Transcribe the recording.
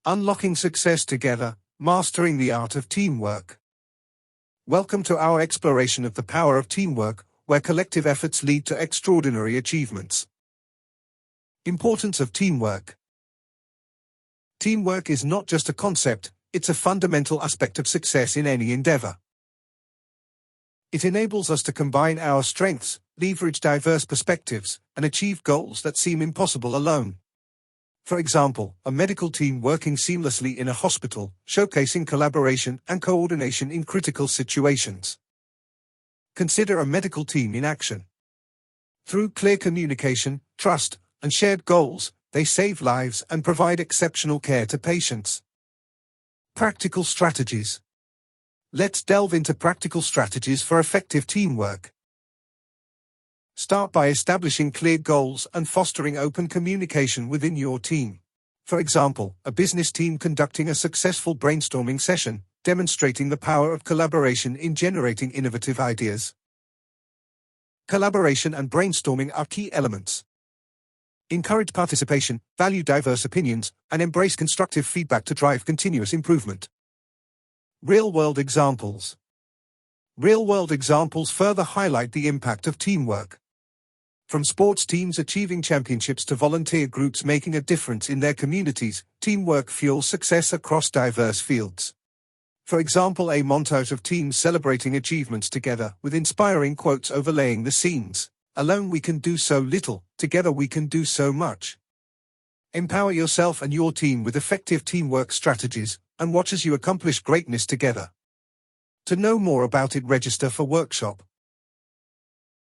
Unlocking success together, mastering the art of teamwork. Welcome to our exploration of the power of teamwork, where collective efforts lead to extraordinary achievements. Importance of teamwork. Teamwork is not just a concept, it's a fundamental aspect of success in any endeavor. It enables us to combine our strengths, leverage diverse perspectives, and achieve goals that seem impossible alone. For example, a medical team working seamlessly in a hospital, showcasing collaboration and coordination in critical situations. Consider a medical team in action. Through clear communication, trust, and shared goals, they save lives and provide exceptional care to patients. Practical strategies. Let's delve into practical strategies for effective teamwork. Start by establishing clear goals and fostering open communication within your team. For example, a business team conducting a successful brainstorming session, demonstrating the power of collaboration in generating innovative ideas. Collaboration and brainstorming are key elements. Encourage participation, value diverse opinions, and embrace constructive feedback to drive continuous improvement. Real-world examples. Real-world examples further highlight the impact of teamwork. From sports teams achieving championships to volunteer groups making a difference in their communities, teamwork fuels success across diverse fields. For example, a montage of teams celebrating achievements together, with inspiring quotes overlaying the scenes. Alone we can do so little, together we can do so much. Empower yourself and your team with effective teamwork strategies, and watch as you accomplish greatness together. To know more about it, register for workshop.